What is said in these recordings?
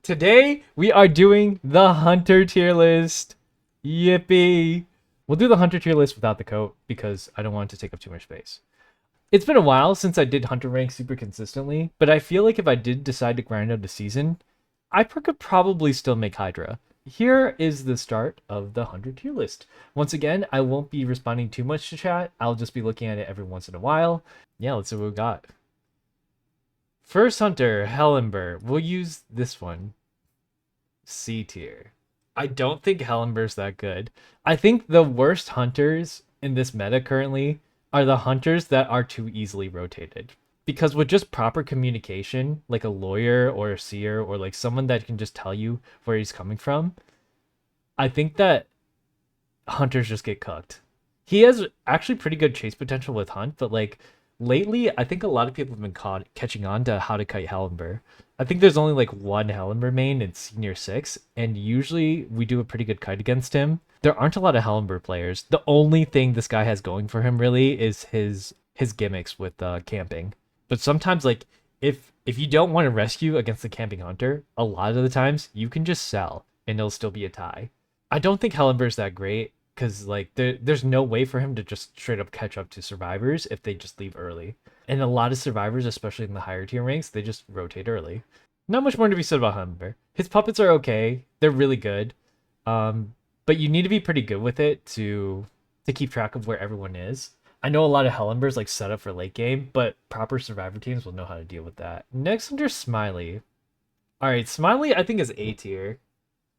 Today we are doing the Hunter tier list. Yippee! We'll do the Hunter tier list without the coat because I don't want it to take up too much space. It's been a while since I did Hunter rank super consistently, but I feel like if I did decide to grind out a season, I could probably still make Hydra. Here is the start of the Hunter tier list. Once again, I won't be responding too much to chat. I'll just be looking at it every once in a while. Yeah, let's see what we got. First Hunter, Ember. We'll use this one. C tier. I don't think Ember's that good. I think the worst hunters in this meta currently are the hunters that are too easily rotated. Because with just proper communication, like a lawyer or a seer or like someone that can just tell you where he's coming from, I think that hunters just get cooked. He has actually pretty good chase potential with Hunt, but like lately, I think a lot of people have been catching on to how to kite Ember. I think there's only like one Ember main in Senior 6, and usually we do a pretty good kite against him. There aren't a lot of Ember players. The only thing this guy has going for him really is his gimmicks with camping. But sometimes like if you don't want to rescue against the camping hunter, a lot of the times you can just sell and it'll still be a tie. I don't think Ember is that great because like there's no way for him to just straight up catch up to survivors if they just leave early. And a lot of survivors, especially in the higher tier ranks, they just rotate early. Not much more to be said about Ember. His puppets are okay; they're really good, but you need to be pretty good with it to keep track of where everyone is. I know a lot of Embers like set up for late game, but proper survivor teams will know how to deal with that. Next under Smiley. All right, Smiley I think is A tier.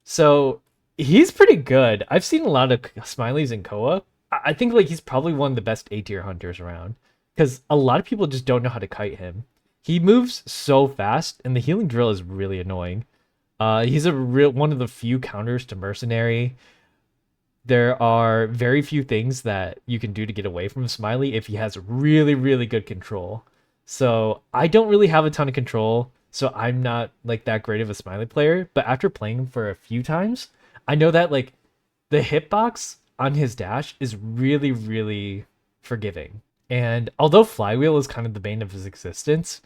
So he's pretty good. I've seen a lot of Smileys in Koa. I think like he's probably one of the best A tier hunters around because a lot of people just don't know how to kite him. He moves so fast, and the healing drill is really annoying. He's a real one of the few counters to Mercenary. There are very few things that you can do to get away from Smiley if he has really, really good control. So I don't really have a ton of control, so I'm not like that great of a Smiley player. But after playing him for a few times, I know that like the hitbox on his dash is really, really forgiving. And although Flywheel is kind of the bane of his existence,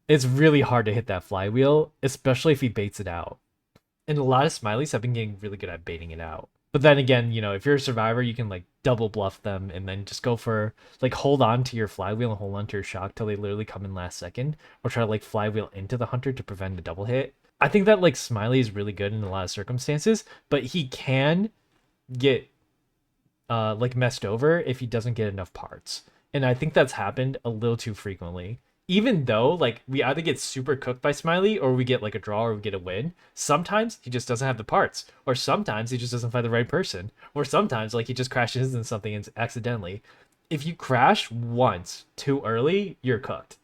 it's really hard to hit that Flywheel, especially if he baits it out. And a lot of Smileys have been getting really good at baiting it out. But then again, you know, if you're a survivor, you can like double bluff them and then just go for like hold on to your Flywheel and hold on to your shock till they literally come in last second, or try to like Flywheel into the hunter to prevent a double hit. I think that like Smiley is really good in a lot of circumstances, but he can get like messed over if he doesn't get enough parts. And I think that's happened a little too frequently. Even though like we either get super cooked by Smiley or we get like a draw or we get a win, sometimes he just doesn't have the parts, or sometimes he just doesn't find the right person, or sometimes like he just crashes into something accidentally. If you crash once too early, you're cooked.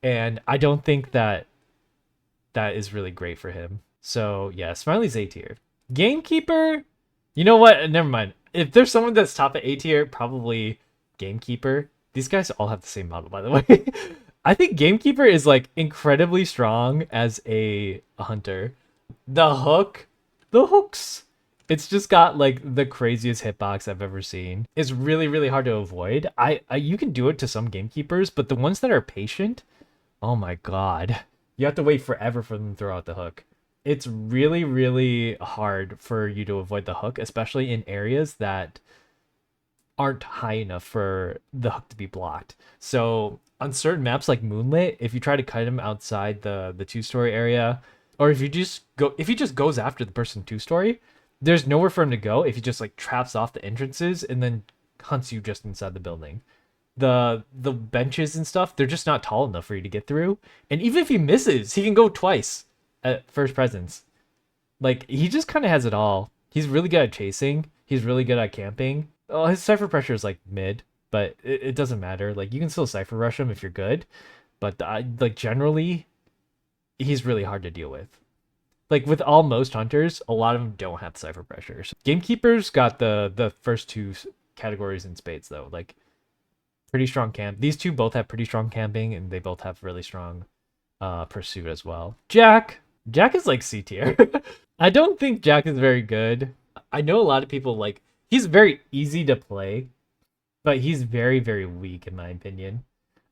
And I don't think that is really great for him. So yeah, Smiley's A tier. Gamekeeper, you know what? Never mind. If there's someone that's top at A tier, probably Gamekeeper. These guys all have the same model, by the way. I think Gamekeeper is like incredibly strong as a hunter. The hooks. It's just got like the craziest hitbox I've ever seen. It's really, really hard to avoid. I you can do it to some Gamekeepers, but the ones that are patient, oh my god. You have to wait forever for them to throw out the hook. It's really, really hard for you to avoid the hook, especially in areas that aren't high enough for the hook to be blocked. So on certain maps like Moonlit, if you try to kite him outside the two-story area, or if he just goes after the person two-story, there's nowhere for him to go if he just like traps off the entrances and then hunts you just inside the building. The benches and stuff, they're just not tall enough for you to get through. And even if he misses, he can go twice at first presence. Like he just kind of has it all. He's really good at chasing. He's really good at camping. Oh, his cipher pressure is like mid, but it doesn't matter. Like you can still cipher rush him if you're good, but like generally, he's really hard to deal with. Like with most hunters, a lot of them don't have cipher pressures. Gamekeepers got the first two categories in spades though. Like pretty strong camp. These two both have pretty strong camping, and they both have really strong pursuit as well. Jack is like C tier. I don't think Jack is very good. I know a lot of people like he's very easy to play, but he's very, very weak in my opinion.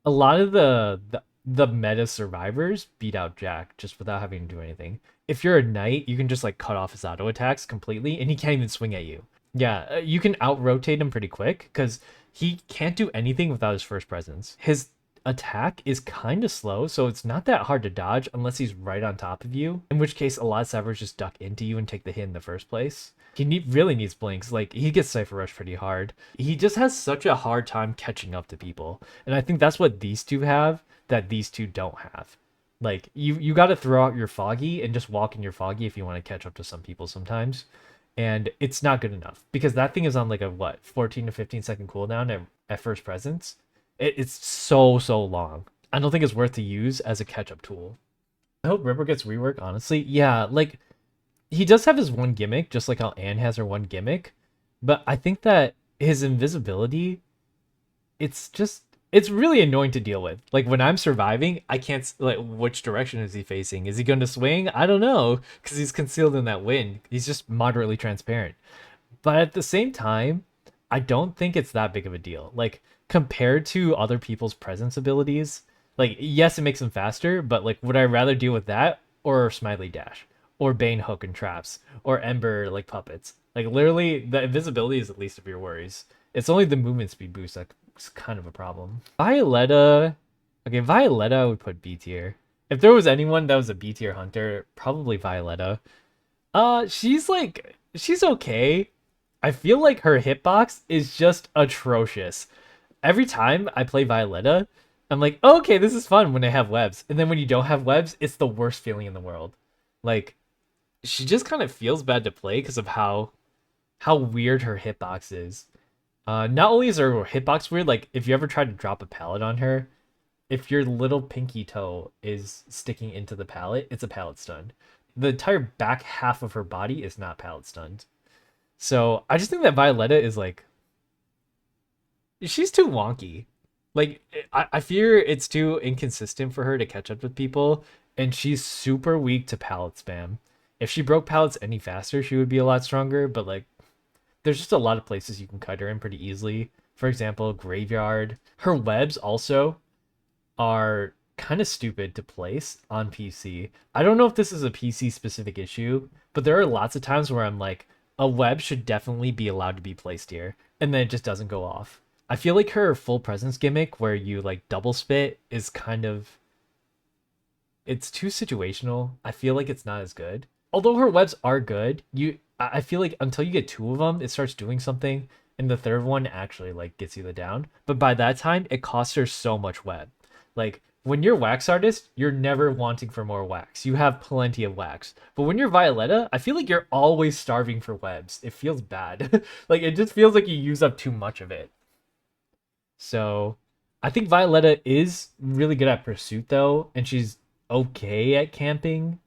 A lot of the meta survivors beat out Jack just without having to do anything. if you're a knight, you can just like cut off his auto attacks completely, and he can't even swing at you. Yeah, you can out rotate him pretty quick because he can't do anything without his first presence. His attack is kind of slow, so it's not that hard to dodge unless he's right on top of you, in which case a lot of Savers just duck into you and take the hit in the first place. He really needs blinks. Like, he gets Cypher Rush pretty hard. He just has such a hard time catching up to people, and I think that's what these two have that these two don't have. Like, you got to throw out your Foggy and just walk in your Foggy if you want to catch up to some people sometimes, and it's not good enough because that thing is on like a 14 to 15 second cooldown at first presence. It's so long. I don't think it's worth to use as a catch-up tool. I hope Ripper gets rework, honestly. Yeah, like, he does have his one gimmick, just like how Anne has her one gimmick. But I think that his invisibility, it's really annoying to deal with. Like, when I'm surviving, I can't, like, which direction is he facing? Is he going to swing? I don't know, because he's concealed in that wind. He's just moderately transparent. But at the same time, I don't think it's that big of a deal. Like, compared to other people's presence abilities, like, yes, it makes them faster, but like, would I rather deal with that or Smiley Dash or Bane Hook and Traps or Ember like puppets? Like, literally, the invisibility is the least of your worries. It's only the movement speed boost that's kind of a problem. Violetta, okay, Violetta I would put B tier. If there was anyone that was a B tier hunter, probably Violetta. She's okay. I feel like her hitbox is just atrocious. Every time I play Violetta, I'm like, oh, okay, this is fun when I have webs. And then when you don't have webs, it's the worst feeling in the world. Like, she just kind of feels bad to play because of how weird her hitbox is. Not only is her hitbox weird, like, if you ever try to drop a pallet on her, if your little pinky toe is sticking into the pallet, it's a pallet stun. The entire back half of her body is not pallet stunned. So I just think that Violetta is like, she's too wonky. Like, I fear it's too inconsistent for her to catch up with people, and she's super weak to pallet spam. If she broke pallets any faster, she would be a lot stronger, but like, there's just a lot of places you can cut her in pretty easily. For example, Graveyard. Her webs also are kind of stupid to place on PC. I don't know if this is a PC specific issue, but there are lots of times where I'm like, a web should definitely be allowed to be placed here, and then it just doesn't go off. I feel like her full presence gimmick where you like double spit is kind of, it's too situational. I feel like it's not as good. Although her webs are good, I feel like until you get two of them, it starts doing something, and the third one actually like gets you the down. But by that time, it costs her so much web. Like, when you're wax artist, you're never wanting for more wax. You have plenty of wax. But when you're Violetta, I feel like you're always starving for webs. It feels bad. Like, it just feels like you use up too much of it. So I think Violetta is really good at pursuit though, and she's okay at camping.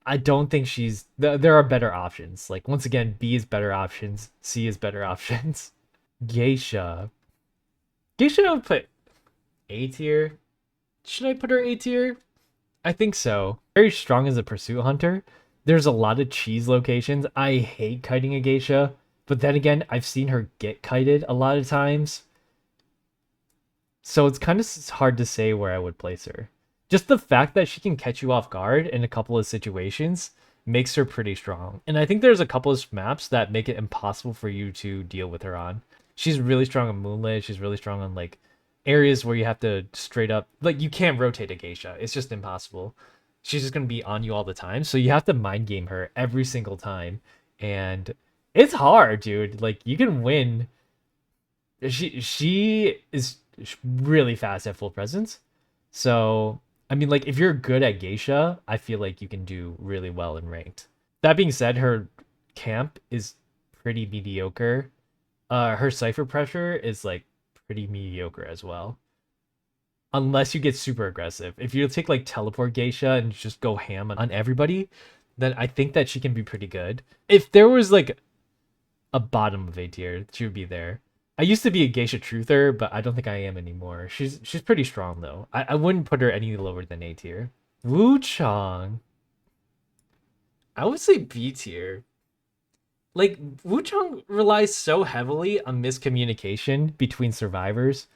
I don't think there are better options. Like, once again, B is better options, C is better options. Geisha I would put A tier. Should I put her A tier? I think so. Very strong as a pursuit hunter. There's a lot of cheese locations. I hate kiting a Geisha, but then again, I've seen her get kited a lot of times. So it's kind of hard to say where I would place her. Just the fact that she can catch you off guard in a couple of situations makes her pretty strong. And I think there's a couple of maps that make it impossible for you to deal with her on. She's really strong on Moonlit. She's really strong on like areas where you have to straight up, like, you can't rotate a Geisha. It's just impossible. She's just going to be on you all the time. So you have to mind game her every single time. And it's hard, dude. Like, you can win. She is really fast at full presence. So, I mean, like, if you're good at Geisha, I feel like you can do really well in ranked. That being said, her camp is pretty mediocre. Her Cypher pressure is, like, pretty mediocre as well. Unless you get super aggressive. If you take, like, teleport Geisha and just go ham on everybody, then I think that she can be pretty good. If there was, like, a bottom of A tier, she would be there. I used to be a Geisha truther, but I don't think I am anymore. She's pretty strong, though. I wouldn't put her any lower than A tier. Wu Chang. I would say B tier. Like, Wu Chang relies so heavily on miscommunication between survivors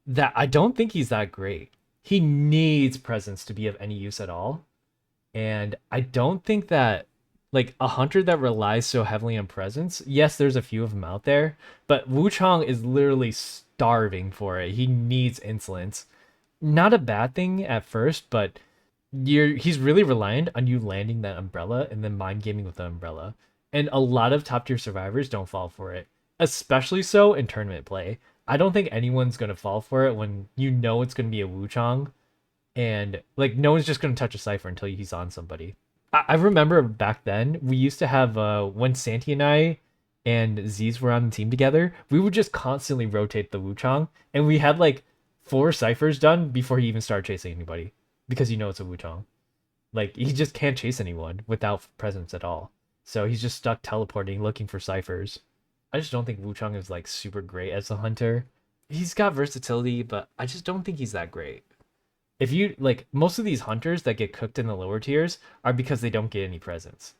that I don't think he's that great. He needs presence to be of any use at all. And I don't think that like a hunter that relies so heavily on presence, yes, there's a few of them out there, but Wu Chang is literally starving for it. He needs insolence. Not a bad thing at first, but he's really reliant on you landing that umbrella and then mind gaming with the umbrella. And a lot of top tier survivors don't fall for it, especially so in tournament play. I don't think anyone's gonna fall for it when you know it's gonna be a Wu Chang, and like no one's just gonna touch a cipher until he's on somebody. I remember back then we used to have when Santi and I and Z's were on the team together, we would just constantly rotate the Wu Chang, and we had like 4 ciphers done before he even started chasing anybody because you know it's a Wu Chang. Like he just can't chase anyone without presence at all. So he's just stuck teleporting, looking for ciphers. I just don't think Wu Chang is like super great as a hunter. He's got versatility, but I just don't think he's that great. If you like, most of these hunters that get cooked in the lower tiers are because they don't get any presence.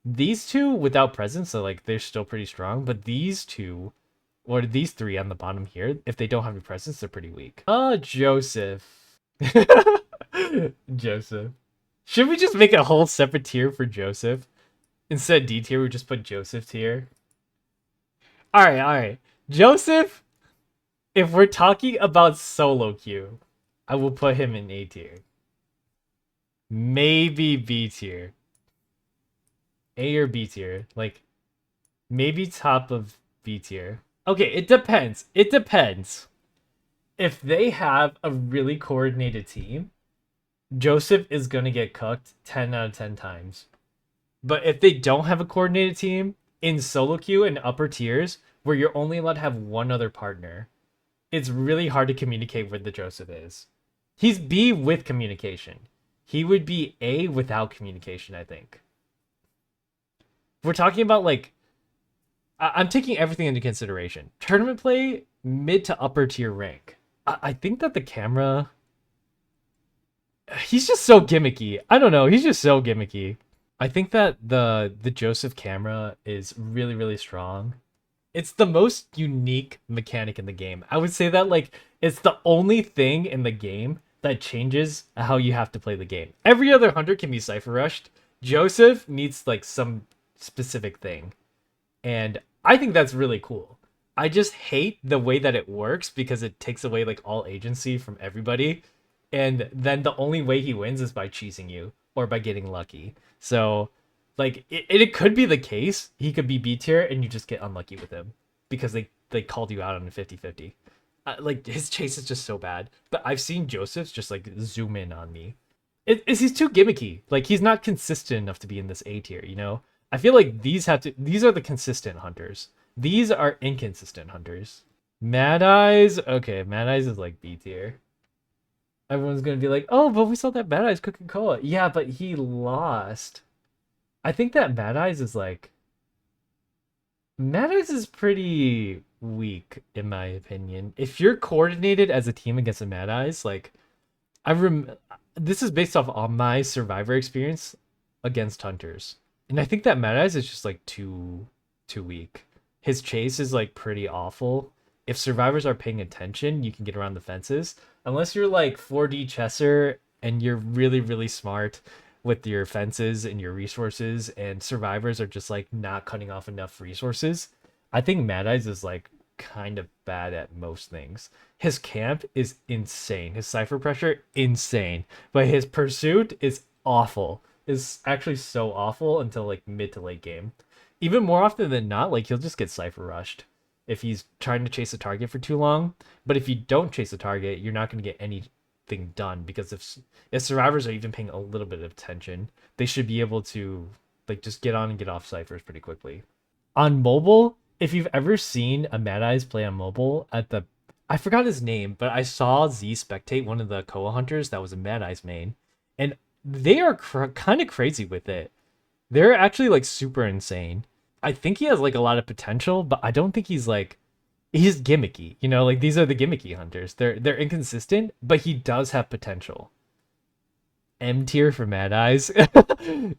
These two without presence, so like they're still pretty strong, but these two or these three on the bottom here, if they don't have any presence, they're pretty weak. Joseph. Joseph. Should we just make a whole separate tier for Joseph? Instead of D tier, we just put Joseph tier. Alright. Joseph, if we're talking about solo queue, I will put him in A tier. Maybe B tier. A or B tier. Like, maybe top of B tier. Okay, it depends. It depends. If they have a really coordinated team, Joseph is going to get cooked 10 out of 10 times. But if they don't have a coordinated team, in solo queue and upper tiers, where you're only allowed to have one other partner, it's really hard to communicate where the Joseph is. He's B with communication. He would be A without communication, I think. We're talking about, like, I'm taking everything into consideration. Tournament play, mid to upper tier rank. I think that the camera... He's just so gimmicky. I don't know. He's just so gimmicky. I think that the Joseph camera is really, really strong. It's the most unique mechanic in the game. I would say that, like, it's the only thing in the game that changes how you have to play the game. Every other hunter can be cipher rushed. Joseph needs, like, some specific thing. And I think that's really cool. I just hate the way that it works because it takes away, like, all agency from everybody. And then the only way he wins is by cheesing you or by getting lucky. So, like, it could be the case. He could be B tier and you just get unlucky with him because they called you out on a 50-50. Like, his chase is just so bad. But I've seen Joseph's just, like, zoom in on me. He's too gimmicky. Like, he's not consistent enough to be in this A tier, you know? I feel like these are the consistent hunters. These are inconsistent hunters. Mad Eyes? Okay, Mad Eyes is, like, B tier. Everyone's gonna be like, oh, but we saw that Mad Eyes Coca-Cola. Yeah, but he lost. I think that Mad Eyes is like... Mad Eyes is pretty weak, in my opinion. If you're coordinated as a team against a Mad Eyes, like... This is based off all my Survivor experience against Hunters. And I think that Mad Eyes is just, like, too weak. His chase is, like, pretty awful. If survivors are paying attention, you can get around the fences. Unless you're like 4D Chesser and you're really, really smart with your fences and your resources, and survivors are just like not cutting off enough resources, I think Mad Eyes is like kind of bad at most things. His camp is insane. His cipher pressure, insane. But his pursuit is awful. Is actually so awful until like mid to late game. Even more often than not, like he'll just get cipher rushed if he's trying to chase a target for too long. But if you don't chase a target, you're not going to get anything done, because if survivors are even paying a little bit of attention, they should be able to like just get on and get off ciphers pretty quickly. On mobile, if you've ever seen a Mad Eyes play on mobile I forgot his name, but I saw Z spectate one of the Koa hunters that was a Mad Eyes main, and they are kind of crazy with it. They're actually like super insane. I think he has like a lot of potential, but I don't think he's gimmicky, you know, like these are the gimmicky hunters. They're inconsistent, but he does have potential. M tier for Mad Eyes.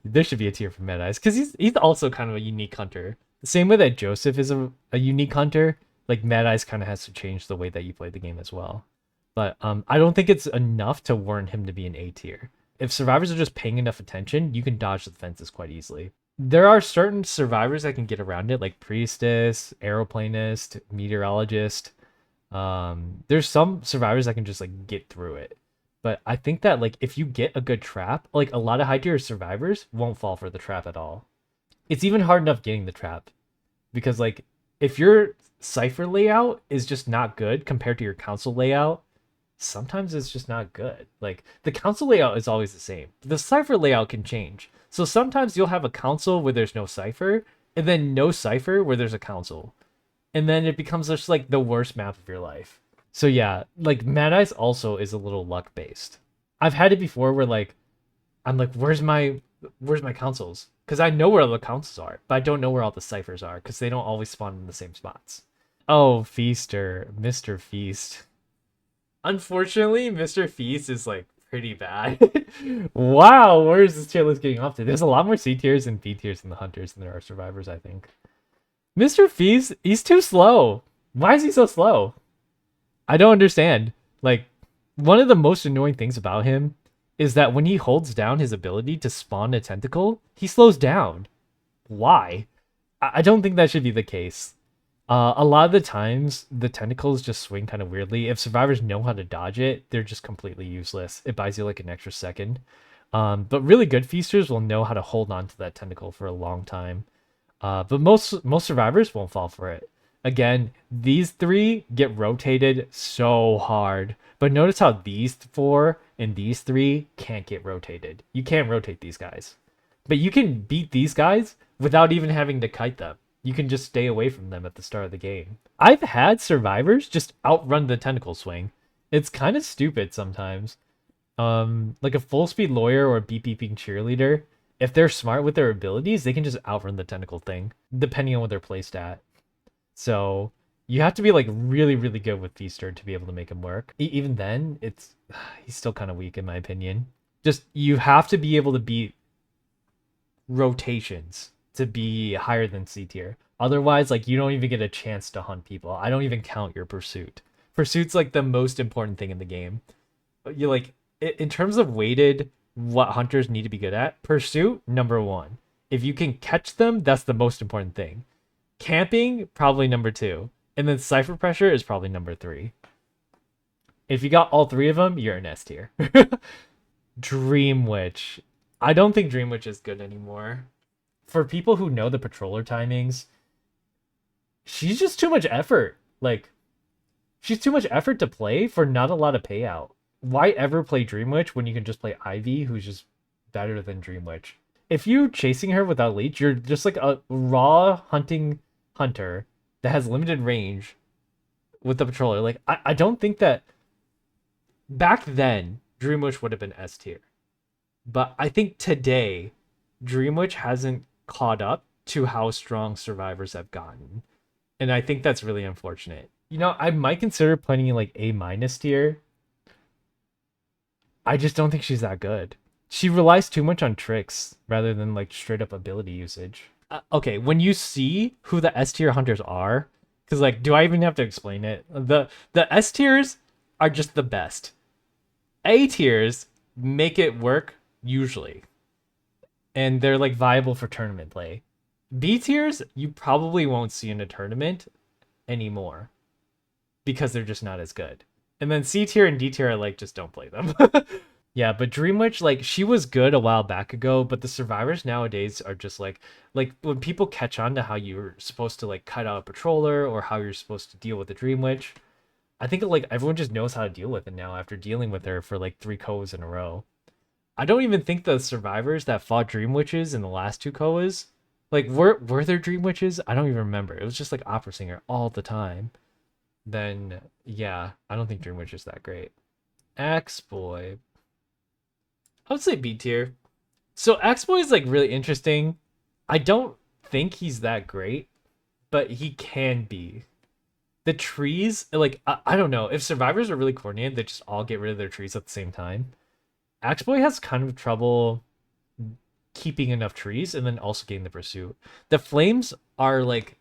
There should be a tier for Mad Eyes because he's also kind of a unique hunter. The same way that Joseph is a unique hunter, like Mad Eyes kind of has to change the way that you play the game as well. But I don't think it's enough to warrant him to be an A tier. if survivors are just paying enough attention, you can dodge the fences quite easily. There are certain survivors that can get around it, like Priestess, Aeroplanist, Meteorologist. There's some survivors that can just like get through it. But I think that like if you get a good trap, like a lot of high tier survivors won't fall for the trap at all. It's even hard enough getting the trap because like if your cipher layout is just not good compared to your council layout, sometimes it's just not good. Like the council layout is always the same. The cipher layout can change. So sometimes you'll have a council where there's no cipher, and then no cipher where there's a council. And then it becomes just like the worst map of your life. So yeah, like Mad Eyes also is a little luck based. I've had it before where like I'm like, where's my councils? Because I know where all the councils are, but I don't know where all the ciphers are because they don't always spawn in the same spots. Oh, Feaster, Mr. Feast. Unfortunately, Mr. Feast is like pretty bad. Wow, where is this tier list getting off to? There's a lot more C tiers and B tiers in the hunters than there are survivors, I think. Mr. Feast, he's too slow. Why is he so slow? I don't understand. Like, one of the most annoying things about him is that when he holds down his ability to spawn a tentacle, he slows down. Why? I don't think that should be the case. A lot of the times, the tentacles just swing kind of weirdly. If survivors know how to dodge it, they're just completely useless. It buys you like an extra second. But really good feasters will know how to hold on to that tentacle for a long time. But most survivors won't fall for it. Again, these three get rotated so hard. But notice how these four and these three can't get rotated. You can't rotate these guys. But you can beat these guys without even having to kite them. You can just stay away from them at the start of the game. I've had survivors just outrun the tentacle swing. It's kind of stupid sometimes. Like a full speed lawyer or a beekeeping cheerleader, if they're smart with their abilities, they can just outrun the tentacle thing, depending on what they're placed at. So you have to be like really, really good with Feaster to be able to make him work. Even then, he's still kind of weak in my opinion. Just you have to be able to beat rotations to be higher than C tier. Otherwise, like you don't even get a chance to hunt people. I don't even count your pursuit. Pursuit's like the most important thing in the game. You like in terms of weighted what hunters need to be good at, pursuit number 1. If you can catch them, that's the most important thing. Camping probably number 2, and then cipher pressure is probably number 3. If you got all 3 of them, you're an S tier. Dreamwitch. I don't think Dreamwitch is good anymore. For people who know the patroller timings, she's just too much effort. Like, she's too much effort to play for not a lot of payout. Why ever play Dreamwitch when you can just play Ivy, who's just better than Dreamwitch? If you're chasing her without leech, you're just like a raw hunting hunter that has limited range with the patroller. Like, I don't think that back then Dreamwitch would have been S tier. But I think today Dreamwitch hasn't caught up to how strong survivors have gotten. And I think that's really unfortunate. You know, I might consider putting in like A- tier. I just don't think she's that good. She relies too much on tricks rather than like straight up ability usage. Okay, when you see who the S tier hunters are, because like, do I even have to explain it? The S tiers are just the best. A tiers make it work usually, and they're like viable for tournament play. B tiers you probably won't see in a tournament anymore because they're just not as good. And then C tier and D tier are like, just don't play them. Yeah, but Dreamwitch, like, she was good a while back ago, but the survivors nowadays are just like when people catch on to how you're supposed to like cut out a patroller or how you're supposed to deal with the Dreamwitch, I think like everyone just knows how to deal with it now after dealing with her for like 3 koas in a row. I don't even think the survivors that fought Dreamwitches in the last 2 koas, like, were there Dreamwitches? I don't even remember. It was just like Opera Singer all the time. Then yeah, I don't think Dreamwitch is that great. X-Boy, I would say B tier. So X-Boy is like really interesting. I don't think he's that great, but he can be. The trees, like, I don't know. If survivors are really coordinated, they just all get rid of their trees at the same time. X-Boy has kind of trouble keeping enough trees and then also getting the pursuit. The flames are like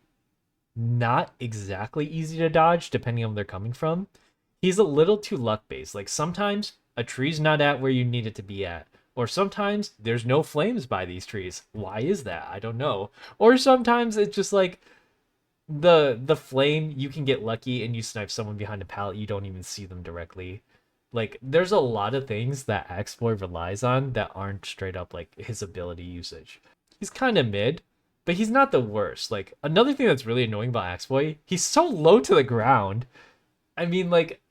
not exactly easy to dodge depending on where they're coming from. He's a little too luck based. Like sometimes a tree's not at where you need it to be at, Or sometimes there's no flames by these trees. Why is that? I don't know. Or sometimes it's just like the flame, you can get lucky and you snipe someone behind a pallet, you don't even see them directly. Like there's a lot of things that Axeboy relies on that aren't straight up like his ability usage. He's kind of mid, but he's not the worst. Like another thing that's really annoying about Axeboy, he's so low to the ground. I mean, like,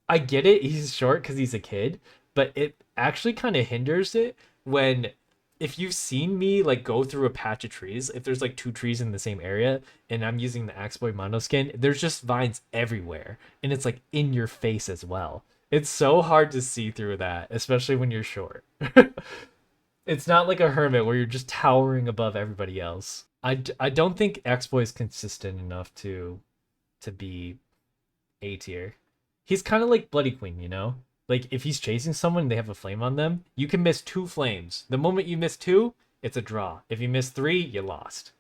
I get it, he's short because he's a kid, but it actually kind of hinders it when, if you've seen me like go through a patch of trees, if there's like two trees in the same area and I'm using the Axeboy mono skin, there's just vines everywhere and it's like in your face as well. It's so hard to see through that, especially when you're short. It's not like a hermit where you're just towering above everybody else. I don't think Axeboy is consistent enough to be A tier. He's kind of like Bloody Queen, you know? Like, if he's chasing someone and they have a flame on them, you can miss 2 flames. The moment you miss 2, it's a draw. If you miss 3, you lost.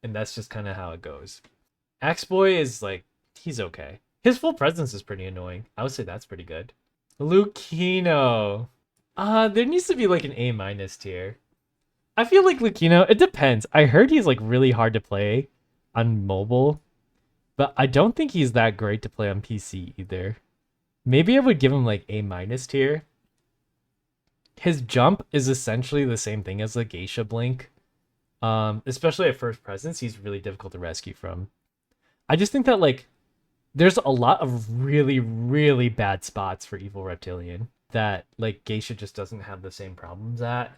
And that's just kind of how it goes. Axeboy is, like, he's okay. His full presence is pretty annoying. I would say that's pretty good. Lucino. There needs to be, like, an A- tier. I feel like Lucino, it depends. I heard he's, like, really hard to play on mobile. But I don't think he's that great to play on PC either. Maybe I would give him like A- tier. His jump is essentially the same thing as the Geisha blink. Especially at first presence, he's really difficult to rescue from. I just think that like there's a lot of really, really bad spots for Evil Reptilian that like Geisha just doesn't have the same problems at.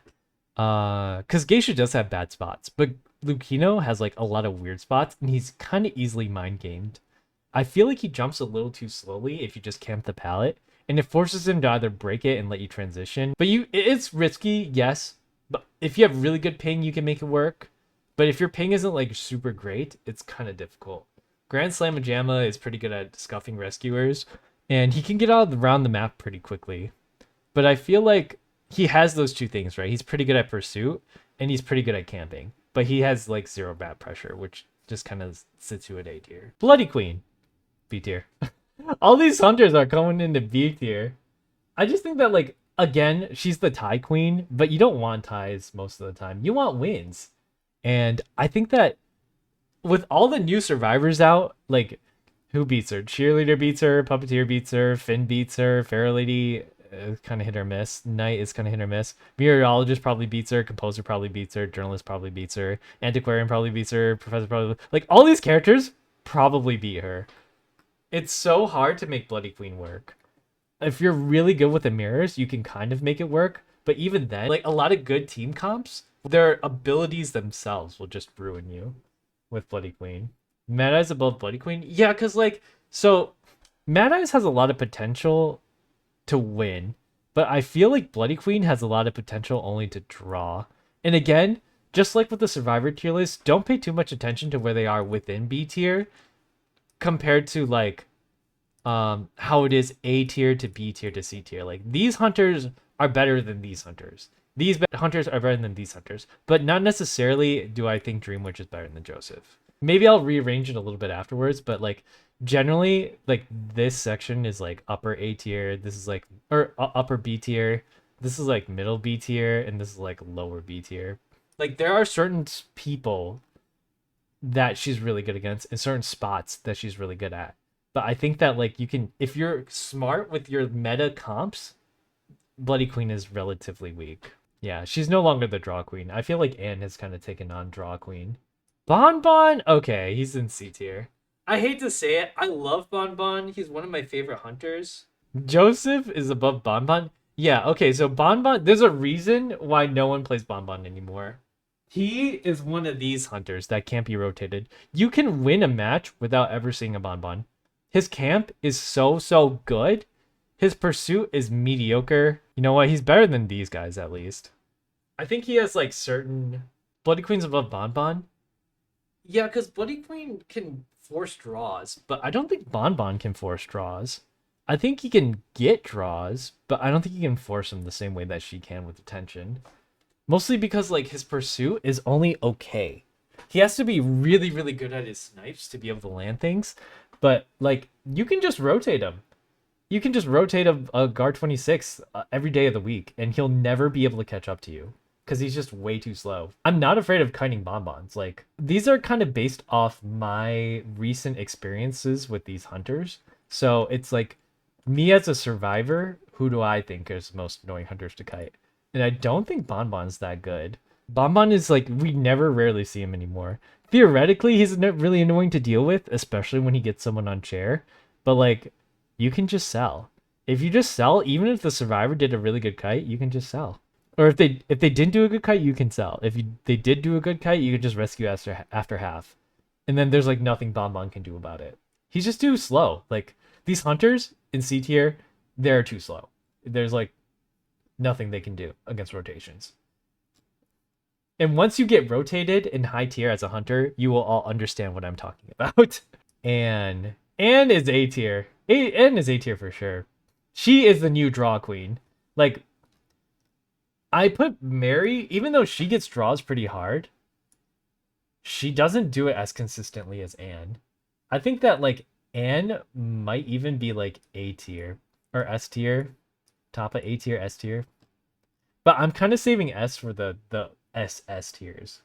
Because Geisha does have bad spots, but Lucino has like a lot of weird spots and he's kind of easily mind gamed. I feel like he jumps a little too slowly if you just camp the pallet, and it forces him to either break it and let you transition. But it's risky, yes, but if you have really good ping, you can make it work. But if your ping isn't like super great, it's kind of difficult. Grand Slamajama is pretty good at scuffing rescuers, and he can get out around the map pretty quickly. But I feel like he has those two things, right? He's pretty good at pursuit, and he's pretty good at camping. But he has like 0 bat pressure, which just kind of sits you at A tier. Bloody Queen. B tier. All these hunters are coming into B tier. I just think that, like, again, she's the tie queen, but you don't want ties most of the time. You want wins. And I think that with all the new survivors out, like, who beats her? Cheerleader beats her, Puppeteer beats her, Finn beats her, Fair Lady kind of hit or miss. Knight is kind of hit or miss. Meteorologist probably beats her, Composer probably beats her, Journalist probably beats her, Antiquarian probably beats her, Professor probably... Like, all these characters probably beat her. It's so hard to make Bloody Queen work. If you're really good with the mirrors, you can kind of make it work. But even then, like a lot of good team comps, their abilities themselves will just ruin you with Bloody Queen. Mad Eyes above Bloody Queen? Yeah, because like, so Mad Eyes has a lot of potential to win. But I feel like Bloody Queen has a lot of potential only to draw. And again, just like with the Survivor tier list, don't pay too much attention to where they are within B tier compared to like how it is A tier to B tier to C tier. Like these hunters are better than these hunters. These hunters are better than these hunters. But not necessarily do I think Dreamwitch is better than Joseph. Maybe I'll rearrange it a little bit afterwards, but like generally like this section is like upper A tier, this is like or upper B tier, this is like middle B tier, and this is like lower B tier. Like there are certain people that she's really good against and certain spots that she's really good at. But I think that like you can, if you're smart with your meta comps, Bloody Queen is relatively weak. Yeah, she's no longer the draw queen. I feel like Anne has kind of taken on draw queen. Bonbon, okay, he's in C tier. I hate to say it, I love Bonbon. He's one of my favorite hunters. Joseph is above Bonbon. Yeah, okay, so Bonbon, there's a reason why no one plays Bonbon anymore. He is one of these hunters that can't be rotated. You can win a match without ever seeing a Bonbon. His camp is so good. His pursuit is mediocre. You know what? He's better than these guys, at least. I think he has, like, certain... Bloody Queen's above Bonbon? Yeah, because Bloody Queen can force draws, but I don't think Bonbon can force draws. I think he can get draws, but I don't think he can force them the same way that she can with attention. Mostly because, like, his pursuit is only okay. He has to be really, really good at his snipes to be able to land things. But, like, you can just rotate him. You can just rotate a guard 26 every day of the week, and he'll never be able to catch up to you because he's just way too slow. I'm not afraid of kiting bonbons. Like, these are kind of based off my recent experiences with these hunters. So it's like, me as a survivor, who do I think is the most annoying hunters to kite? And I don't think Bonbon's that good. Bonbon is like, we never rarely see him anymore. Theoretically, he's really annoying to deal with, especially when he gets someone on chair. But like, you can just sell. If you just sell, even if the survivor did a really good kite, you can just sell. Or if they didn't do a good kite, you can sell. If they did do a good kite, you can just rescue after half. And then there's like nothing Bonbon can do about it. He's just too slow. Like, these hunters in C tier, they're too slow. There's like nothing they can do against rotations. And once you get rotated in high tier as a hunter, you will all understand what I'm talking about. And Anne is A tier. Anne is A tier for sure. She is the new draw queen. Like, I put Mary, even though she gets draws pretty hard, she doesn't do it as consistently as Anne. I think that like Anne might even be like A tier or S tier. Top of A tier, S tier. But I'm kind of saving S for the SS tiers.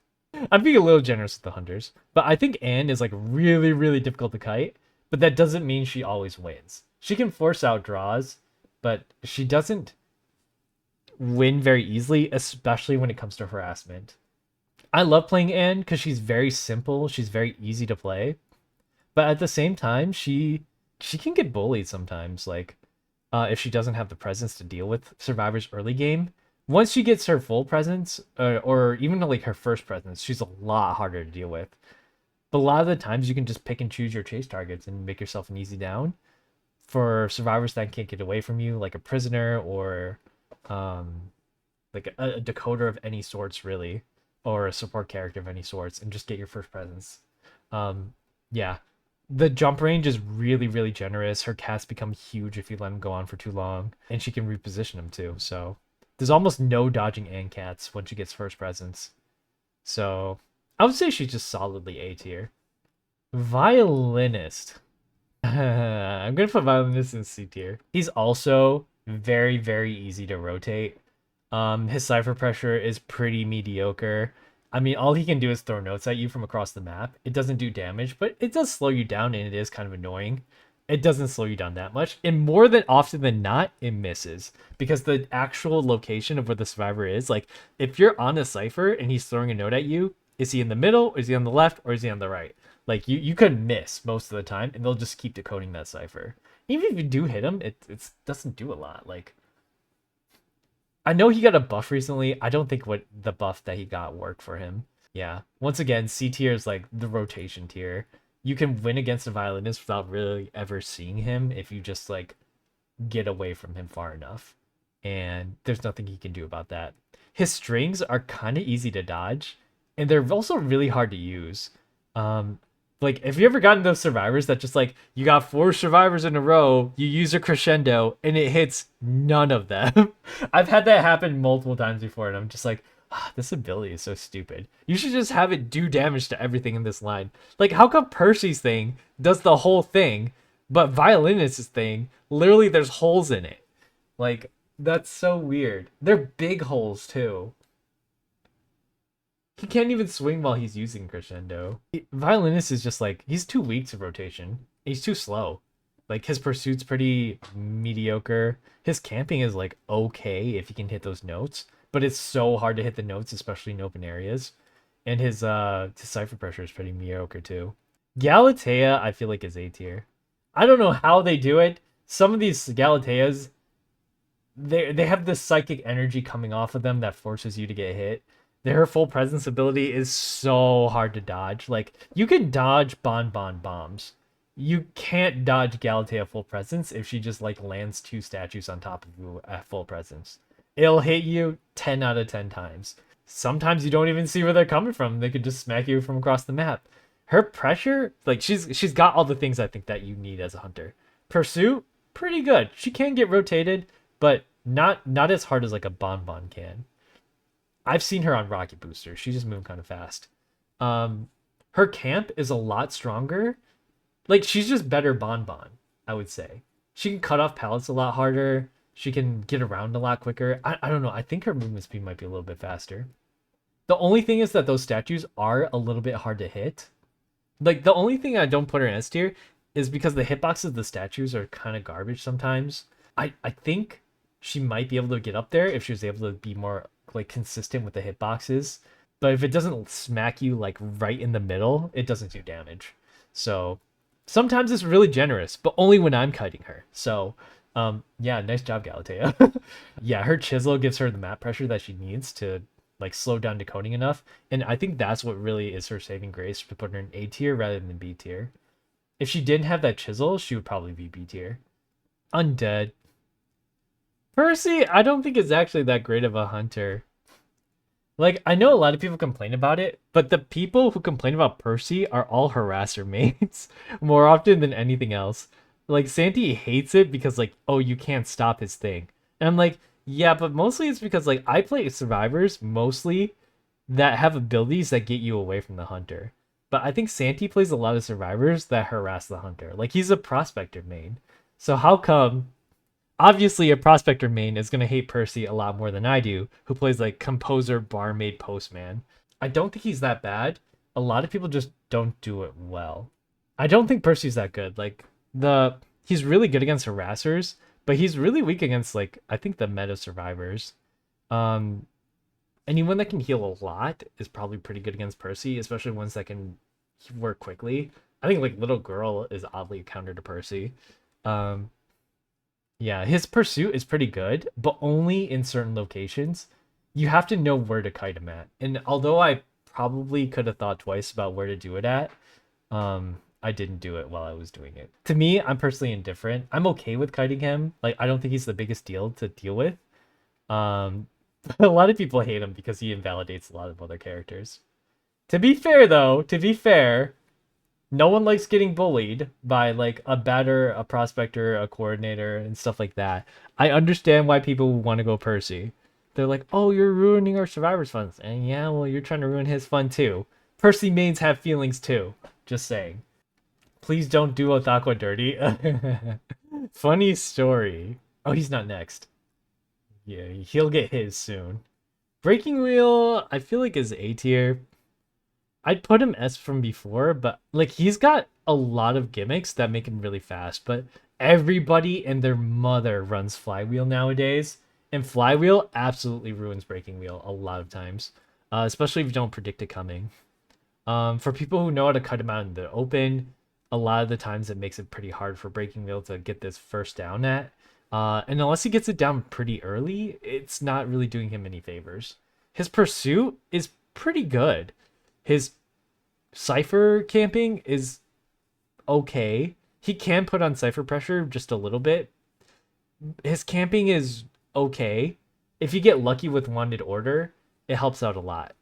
I'm being a little generous with the hunters, but I think Anne is like really, really difficult to kite, but that doesn't mean she always wins. She can force out draws, but she doesn't win very easily, especially when it comes to harassment. I love playing Anne because she's very simple, she's very easy to play, but at the same time, she can get bullied sometimes, like if she doesn't have the presence to deal with survivors early game. Once she gets her full presence, or even like her first presence, she's a lot harder to deal with. But a lot of the times you can just pick and choose your chase targets and make yourself an easy down for survivors that can't get away from you, like a prisoner or like a decoder of any sorts, really, or a support character of any sorts, and just get your first presence. Yeah. The jump range is really, really generous. Her casts become huge if you let them go on for too long, and she can reposition them too, so... There's almost no dodging Anne cats when she gets first presence. So, I would say she's just solidly A tier. Violinist. I'm going to put Violinist in C tier. He's also very, very easy to rotate. His cipher pressure is pretty mediocre. I mean, all he can do is throw notes at you from across the map. It doesn't do damage, but it does slow you down, and it is kind of annoying. It doesn't slow you down that much, and more than often than not, it misses because the actual location of where the survivor is, like if you're on a cipher and he's throwing a note at you, is he in the middle, is he on the left, or is he on the right? Like you could miss most of the time, and they'll just keep decoding that cipher. Even if you do hit him, it doesn't do a lot. Like, I know he got a buff recently. I don't think what the buff that he got worked for him. Yeah, once again, C tier is like the rotation tier. You can win against a violinist without really ever seeing him if you just like get away from him far enough, and there's nothing he can do about that. His strings are kind of easy to dodge, and they're also really hard to use. Like, have you ever gotten those survivors that just like, you got 4 survivors in a row, you use a crescendo, and it hits none of them? I've had that happen multiple times before, and I'm just like, this ability is so stupid. You should just have it do damage to everything in this line. Like, how come Percy's thing does the whole thing, but Violinist's thing, literally there's holes in it? Like, that's so weird. They're big holes, too. He can't even swing while he's using crescendo. Violinist is just like, he's too weak to rotation. He's too slow. Like, his pursuit's pretty mediocre. His camping is like okay if he can hit those notes, but it's so hard to hit the notes, especially in open areas. And his cipher pressure is pretty mediocre too. Galatea, I feel like, is A tier. I don't know how they do it. Some of these Galateas, they have this psychic energy coming off of them that forces you to get hit. Their full presence ability is so hard to dodge. Like, you can dodge Bonbon bombs. You can't dodge Galatea full presence if she just like lands 2 statues on top of you at full presence. It'll hit you 10 out of 10 times. Sometimes you don't even see where they're coming from. They could just smack you from across the map. Her pressure, like, she's got all the things I think that you need as a hunter. Pursuit, pretty good. She can get rotated, but not as hard as like a Bonbon can. I've seen her on Rocket Booster. She just moved kind of fast. Her camp is a lot stronger. Like, she's just better Bonbon, I would say. She can cut off pallets a lot harder. She can get around a lot quicker. I don't know. I think her movement speed might be a little bit faster. The only thing is that those statues are a little bit hard to hit. Like, the only thing I don't put her in S tier is because the hitboxes of the statues are kind of garbage sometimes. I think she might be able to get up there if she was able to be more like consistent with the hitboxes. But if it doesn't smack you like right in the middle, it doesn't do damage. So sometimes it's really generous, but only when I'm kiting her. So yeah, nice job, Galatea. Yeah, her chisel gives her the map pressure that she needs to like slow down decoding enough. And I think that's what really is her saving grace to put her in A tier rather than B tier. If she didn't have that chisel, she would probably be B tier. Undead. Percy, I don't think is actually that great of a hunter. Like, I know a lot of people complain about it, but the people who complain about Percy are all harasser mates more often than anything else. Like, Santi hates it because, like, oh, you can't stop his thing. And I'm like, yeah, but mostly it's because, like, I play survivors mostly that have abilities that get you away from the hunter. But I think Santi plays a lot of survivors that harass the hunter. Like, he's a prospector main. So how come obviously a prospector main is going to hate Percy a lot more than I do, who plays like composer, barmaid, postman. I don't think he's that bad. A lot of people just don't do it well. I don't think Percy's that good. Like he's really good against harassers, but he's really weak against like I think the meta survivors. Anyone that can heal a lot is probably pretty good against Percy, especially ones that can work quickly. I think like Little Girl is oddly a counter to Percy. Yeah, his pursuit is pretty good, but only in certain locations. You have to know where to kite him at. And although I probably could have thought twice about where to do it at, I didn't do it while I was doing it. To me, I'm personally indifferent. I'm okay with kiting him. Like, I don't think he's the biggest deal to deal with. A lot of people hate him because he invalidates a lot of other characters. To be fair, though, no one likes getting bullied by like a batter, a prospector, a coordinator, and stuff like that. I understand why people want to go Percy. They're like, oh, you're ruining our survivors' funds. And yeah, well, you're trying to ruin his fun too. Percy mains have feelings too. Just saying. Please don't do Othakwa dirty. Funny story. Oh, he's not next. Yeah, he'll get his soon. Breaking Wheel, I feel like is A tier. I'd put him S from before, but like he's got a lot of gimmicks that make him really fast. But everybody and their mother runs Flywheel nowadays, and Flywheel absolutely ruins Breaking Wheel a lot of times, especially if you don't predict it coming. For people who know how to cut him out in the open, a lot of the times it makes it pretty hard for Breaking Wheel to get this first down at. And unless he gets it down pretty early, it's not really doing him any favors. His pursuit is pretty good. His Cypher camping is okay. He can put on Cypher pressure just a little bit. His camping is okay. If you get lucky with wanted order, it helps out a lot.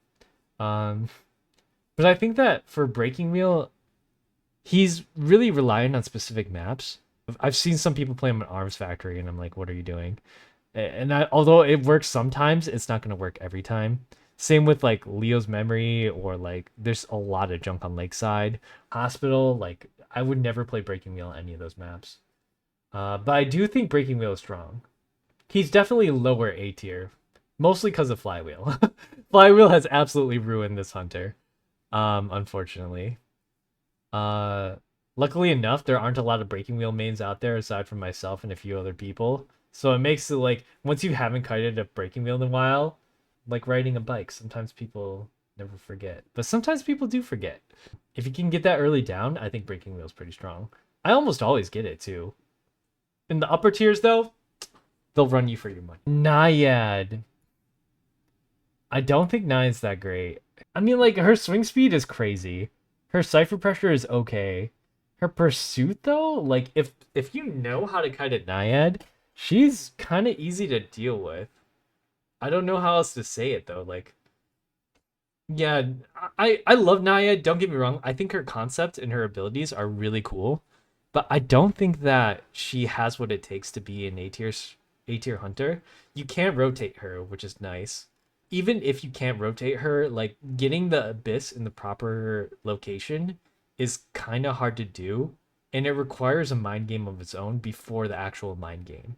But I think that for Breaking Wheel, he's really reliant on specific maps. I've seen some people play him in Arms Factory, and I'm like, what are you doing? And although it works sometimes, it's not going to work every time. Same with like Leo's Memory, or like there's a lot of junk on Lakeside. Hospital, like I would never play Breaking Wheel on any of those maps. But I do think Breaking Wheel is strong. He's definitely lower A tier, mostly because of Flywheel. Flywheel has absolutely ruined this hunter, unfortunately. Luckily enough, there aren't a lot of Breaking Wheel mains out there aside from myself and a few other people. So it makes it like, once you haven't kited a Breaking Wheel in a while, like riding a bike, sometimes people never forget. But sometimes people do forget. If you can get that early down, I think Breaking Wheel is pretty strong. I almost always get it too. In the upper tiers though, they'll run you for your money. Naiad. I don't think Naiad's that great. I mean, like, her swing speed is crazy. Her Cypher pressure is okay. Her pursuit though, like if you know how to kite at Naiad, she's kind of easy to deal with. I don't know how else to say it though. Like, yeah, I love Naiad. Don't get me wrong. I think her concept and her abilities are really cool, but I don't think that she has what it takes to be an A tier hunter. You can't rotate her, which is nice. Even if you can't rotate her, like getting the abyss in the proper location is kind of hard to do. and it requires a mind game of its own before the actual mind game.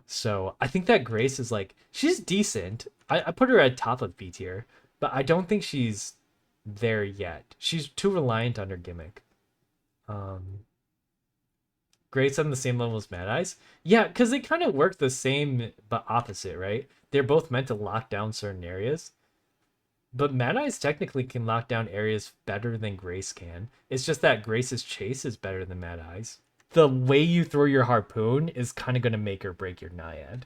So I think that Grace is like, she's decent. I put her at top of B tier, but I don't think she's there yet. She's too reliant on her gimmick. Um, Grace on the same level as Mad Eyes. Yeah, because they kind of work the same but opposite, right? They're both meant to lock down certain areas. But Mad Eyes technically can lock down areas better than Grace can. It's just that Grace's chase is better than Mad Eyes. The way you throw your harpoon is kind of going to make or break your Naiad.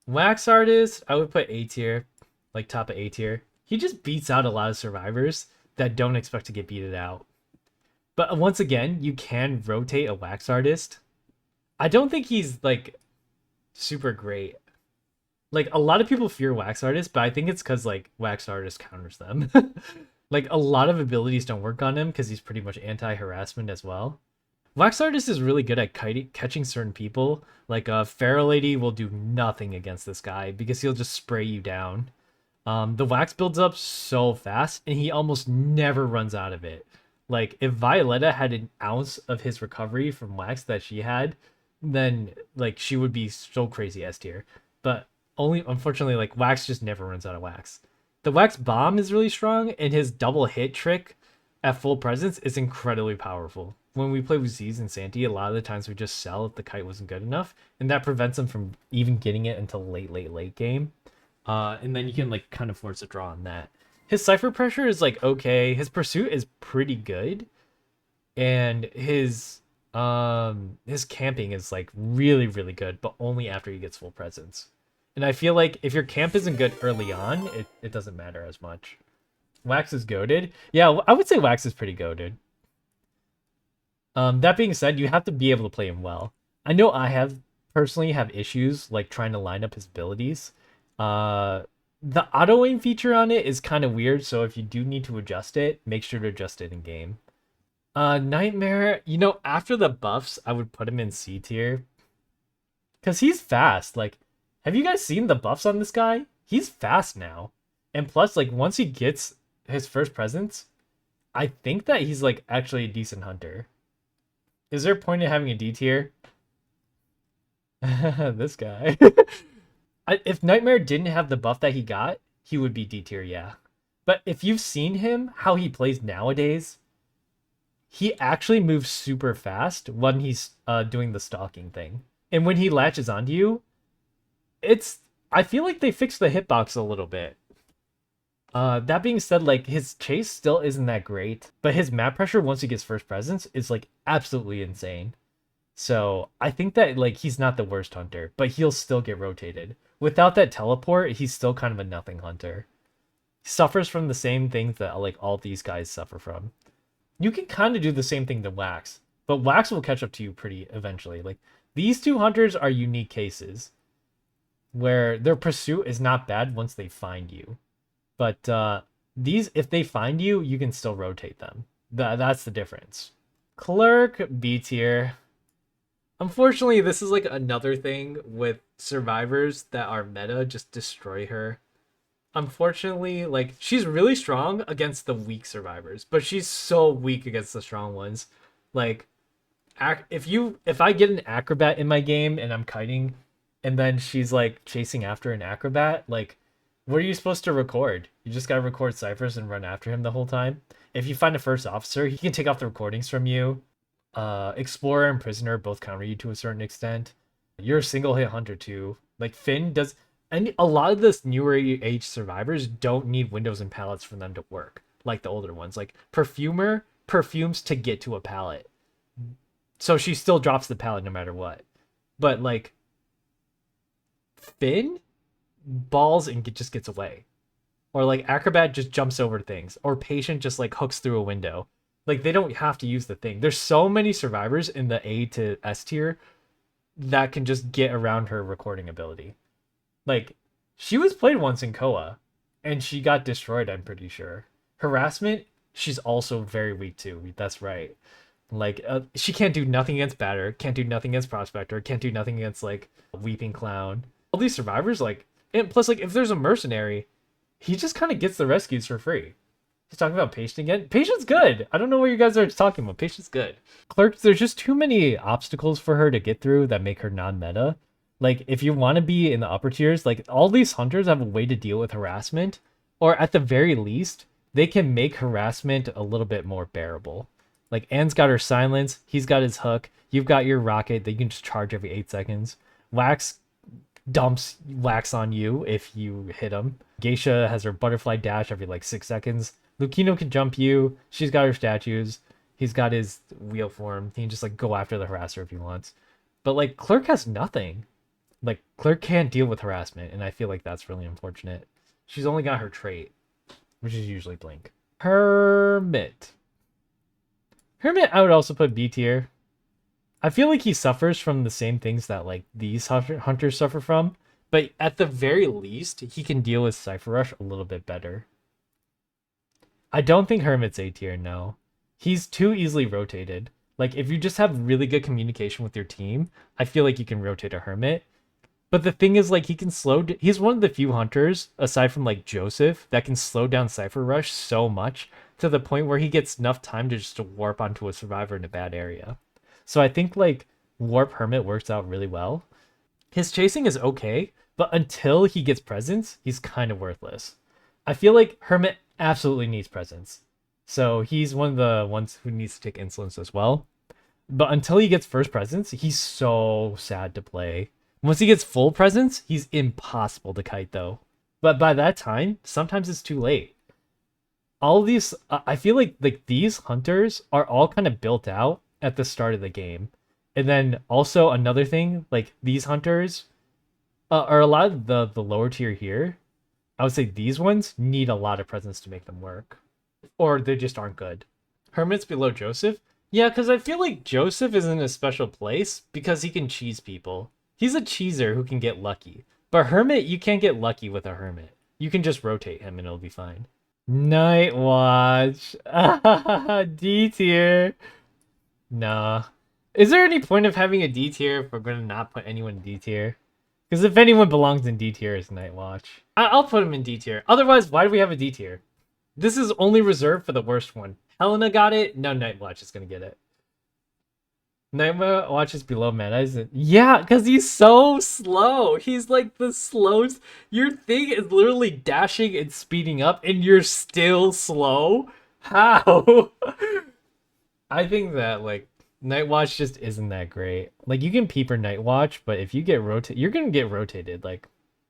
Wax Artist, I would put A tier, like top of A tier. He just beats out a lot of survivors that don't expect to get beaten out. But once again, you can rotate a Wax Artist. I don't think he's like super great. Like a lot of people fear Wax Artists, but I think it's because like Wax Artist counters them. Like a lot of abilities don't work on him because he's pretty much anti-harassment as well. Wax Artist is really good at catching certain people. Like Feral Lady will do nothing against this guy because he'll just spray you down. The wax builds up so fast and he almost never runs out of it. Like if Violetta had an ounce of his recovery from wax that she had, then like she would be so crazy S tier. But only unfortunately, like wax just never runs out of wax. The wax bomb is really strong, and his double hit trick at full presence is incredibly powerful. When we play with Z's and Santi, a lot of the times we just sell if the kite wasn't good enough, and that prevents them from even getting it until late game. And then you can like kind of force a draw on that. His cipher pressure is like okay. His pursuit is pretty good, and his camping is like really good, but only after he gets full presence. And I feel like if your camp isn't good early on, it doesn't matter as much. Wax is goated. Yeah, I would say Wax is pretty goated. That being said, you have to be able to play him well. I know I personally have issues like trying to line up his abilities. The auto aim feature on it is kind of weird, so if you do need to adjust it, make sure to adjust it in game. Nightmare, after the buffs, I would put him in C tier. Because he's fast. Like, have you guys seen the buffs on this guy? He's fast now. And plus, like, once he gets his first presence, I think that he's, like, actually a decent hunter. Is there a point in having a D tier? This guy. If Nightmare didn't have the buff that he got, he would be D tier, yeah. But if you've seen him, how he plays nowadays, he actually moves super fast when he's doing the stalking thing. And when he latches onto you, I feel like they fixed the hitbox a little bit. That being said, like his chase still isn't that great, but his map pressure once he gets first presence is like absolutely insane. So I think that like he's not the worst hunter, but he'll still get rotated. Without that teleport, he's still kind of a nothing hunter. He suffers from the same things that like all these guys suffer from. You can kind of do the same thing to Wax, but Wax will catch up to you pretty eventually. Like these two hunters are unique cases where their pursuit is not bad once they find you. But these, if they find you, you can still rotate them. That's the difference. Clerk, B tier. Unfortunately, this is like another thing with survivors that are meta, just destroy her. Unfortunately, like she's really strong against the weak survivors, but she's so weak against the strong ones. Like, if I get an acrobat in my game and I'm kiting, and then she's like chasing after an acrobat, like, what are you supposed to record? You just gotta record ciphers and run after him the whole time. If you find a first officer, he can take off the recordings from you. Explorer and Prisoner both counter you to a certain extent. You're a single hit hunter too. Like Finn does, and a lot of this newer age survivors don't need windows and palettes for them to work, like the older ones. Like Perfumer perfumes to get to a pallet, so she still drops the pallet no matter what. But like Finn balls and just gets away, or like Acrobat just jumps over things, or Patient just like hooks through a window. Like they don't have to use the thing. There's so many survivors in the A to S tier that can just get around her recording ability. Like she was played once in Koa and she got destroyed, I'm pretty sure. Harassment, she's also very weak too. That's right. Like she can't do nothing against Batter, can't do nothing against Prospector, can't do nothing against like Weeping Clown. All these survivors, like, and plus like if there's a mercenary, he just kind of gets the rescues for free. He's talking about Patient again. Patient's good. I don't know what you guys are talking about. Patient's good. Clerk, there's just too many obstacles for her to get through that make her non-meta. Like, if you want to be in the upper tiers, like, all these hunters have a way to deal with harassment, or at the very least, they can make harassment a little bit more bearable. Like, Anne's got her silence, he's got his hook, you've got your rocket that you can just charge every 8 seconds. Wax dumps wax on you if you hit him. Geisha has her butterfly dash every like 6 seconds. Lucino can jump you. She's got her statues. He's got his wheel form. He can just like go after the harasser if he wants. But like Clerk has nothing. Like Clerk can't deal with harassment, and I feel like that's really unfortunate. She's only got her trait, which is usually Blink. Hermit. Hermit I would also put B tier. I feel like he suffers from the same things that like these hunters suffer from, but at the very least, he can deal with Cypher Rush a little bit better. I don't think Hermit's A tier, no. He's too easily rotated. Like, if you just have really good communication with your team, I feel like you can rotate a Hermit. But the thing is, like, he can he's one of the few hunters, aside from, like, Joseph, that can slow down Cypher Rush so much to the point where he gets enough time to just warp onto a survivor in a bad area. So I think, like, Warp Hermit works out really well. His chasing is okay, but until he gets presence, he's kind of worthless. I feel like Hermit absolutely needs presence. So he's one of the ones who needs to take insolence as well. But until he gets first presence, he's so sad to play. Once he gets full presence, he's impossible to kite though. But by that time, sometimes it's too late. All these, I feel like these hunters are all kind of built out at the start of the game. And then also another thing, like these hunters are a lot of the lower tier here. I would say these ones need a lot of presence to make them work. Or they just aren't good. Hermit's below Joseph? Yeah, because I feel like Joseph is in a special place because he can cheese people. He's a cheeser who can get lucky. But Hermit, you can't get lucky with a Hermit. You can just rotate him and it'll be fine. Nightwatch. D tier. Nah. Is there any point of having a D tier if we're going to not put anyone in D tier? Because if anyone belongs in D tier, it's Nightwatch. I'll put him in D tier. Otherwise, why do we have a D tier? This is only reserved for the worst one. Helena got it. No, Nightwatch is going to get it. Nightwatch is below Meta, isn't it? Yeah, because he's so slow. He's like the slowest. Your thing is literally dashing and speeding up, and you're still slow? How? I think that, like, Nightwatch just isn't that great. Like, you can peeper Nightwatch, but if you get rotated, you're going to get rotated. Like,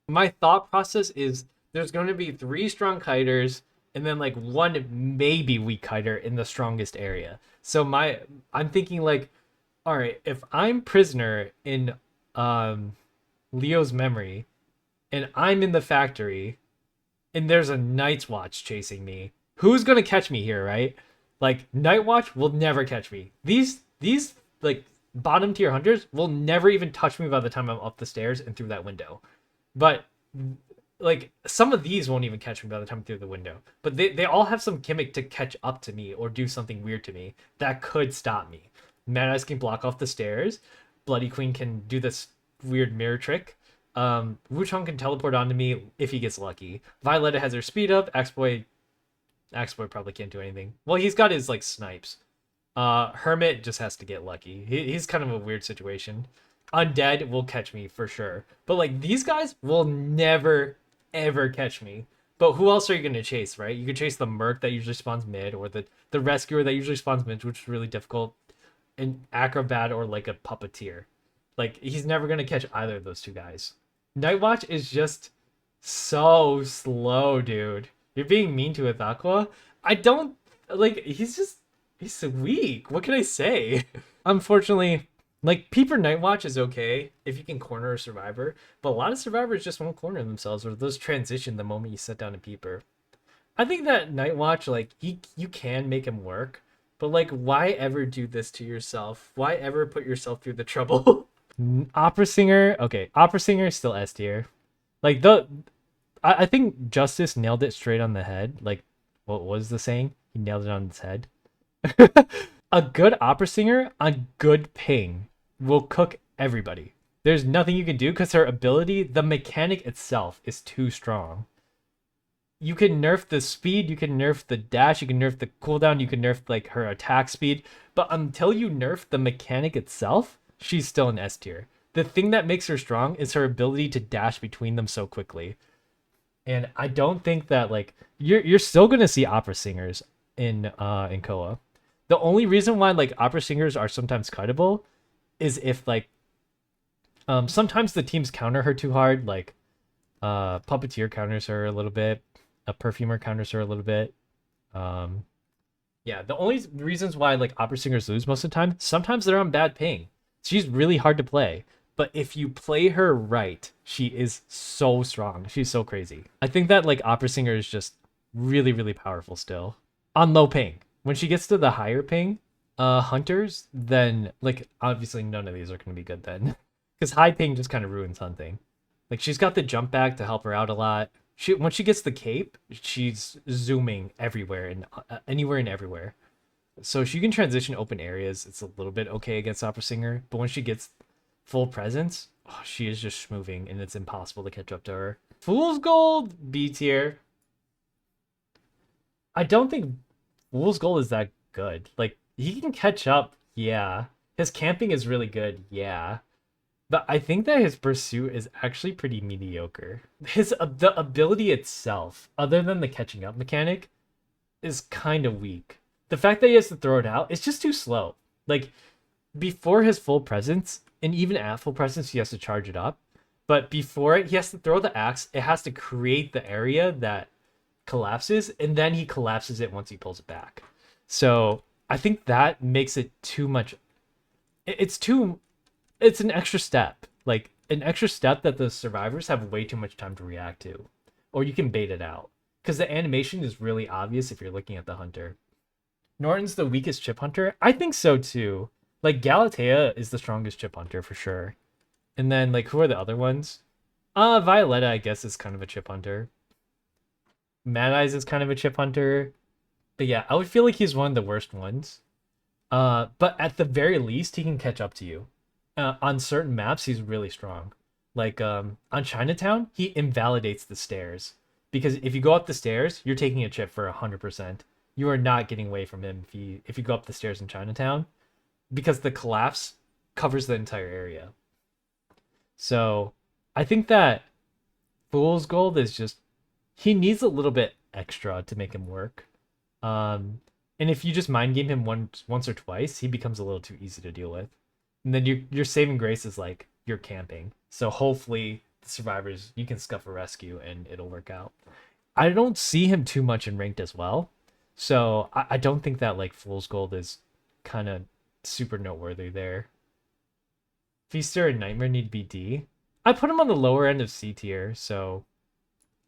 my thought process is there's going to be 3 strong kiters, and then like 1 maybe weak kiter in the strongest area. So I'm thinking like, all right, if I'm prisoner in Leo's memory, and I'm in the factory, and there's a Nightwatch chasing me, who's gonna catch me here, right? Like Nightwatch will never catch me. These like bottom tier hunters will never even touch me by the time I'm up the stairs and through that window. But like some of these won't even catch me by the time I'm through the window. But they all have some gimmick to catch up to me or do something weird to me that could stop me. Mad Eyes can block off the stairs. Bloody Queen can do this weird mirror trick. Wu Chang can teleport onto me if he gets lucky. Violetta has her speed up. Axeboy probably can't do anything. Well, he's got his like snipes. Hermit just has to get lucky. He's kind of a weird situation. Undead will catch me for sure. But like these guys will never ever catch me. But who else are you going to chase, right? You could chase the Merc that usually spawns mid, or the Rescuer that usually spawns mid, which is really difficult. An Acrobat or like a Puppeteer. Like, he's never going to catch either of those 2 guys. Nightwatch is just so slow, dude. You're being mean to Ithaqua? I don't... Like, he's so weak. What can I say? Unfortunately, like, Peeper Nightwatch is okay if you can corner a survivor, but a lot of survivors just won't corner themselves, or those transition the moment you set down a Peeper. I think that Nightwatch, like, you can make him work, but, like, why ever do this to yourself? Why ever put yourself through the trouble? Opera Singer. Okay, Opera Singer is still S tier. Like, I think Justice nailed it straight on the head. Like, what was the saying? He nailed it on his head. A good Opera Singer on good ping will cook everybody. There's nothing you can do because her ability, the mechanic itself, is too strong. you can nerf the speed, you can nerf the dash, you can nerf the cooldown, you can nerf like her attack speed, but until you nerf the mechanic itself, she's still an S tier. The thing that makes her strong is her ability to dash between them so quickly. And I don't think that like you're still gonna see opera singers in Koa. The only reason why like opera singers are sometimes cuttable is if like sometimes the teams counter her too hard, like puppeteer counters her a little bit, a perfumer counters her a little bit. Yeah, the only reasons why like opera singers lose most of the time, sometimes they're on bad ping. She's really hard to play. But if you play her right, she is so strong. She's so crazy. I think that like opera singer is just really, really powerful still. On low ping. When she gets to the higher ping, hunters, then like obviously none of these are gonna be good then. Because high ping just kind of ruins hunting. Like she's got the jump back to help her out a lot. Once she gets the cape, she's zooming everywhere and anywhere and everywhere. So she can transition open areas. It's a little bit okay against opera singer, but when she gets full presence, oh, she is just moving and it's impossible to catch up to her. Fool's Gold, B tier. I don't think Fool's Gold is that good. Like, he can catch up, yeah. His camping is really good, yeah. But I think that his pursuit is actually pretty mediocre. The ability itself, other than the catching up mechanic, is kind of weak. The fact that he has to throw it out, it's just too slow. Like, before his full presence, and even at full presence, he has to charge it up. But before it, he has to throw the axe. It has to create the area that collapses, and then he collapses it once he pulls it back. So I think that makes it too much. It's an extra step. Like, an extra step that the survivors have way too much time to react to. Or you can bait it out. Because the animation is really obvious if you're looking at the hunter. Norton's the weakest chip hunter? I think so too. Like, Galatea is the strongest chip hunter for sure. And then, like, who are the other ones? Violetta, I guess, is kind of a chip hunter. Mad Eyes is kind of a chip hunter. But yeah, I would feel like he's one of the worst ones. But at the very least, he can catch up to you. On certain maps, he's really strong. Like, on Chinatown, he invalidates the stairs. Because if you go up the stairs, you're taking a chip for 100%. You are not getting away from him if you go up the stairs in Chinatown. Because the collapse covers the entire area. So I think that Fool's Gold is just, he needs a little bit extra to make him work. And if you just mind game him once or twice, he becomes a little too easy to deal with. And then your saving grace is like you're camping. So hopefully the survivors, you can scuff a rescue and it'll work out. I don't see him too much in ranked as well. So I don't think that like Fool's Gold is kind of super noteworthy there. Feaster and Nightmare need to be D. I put him on the lower end of C tier, so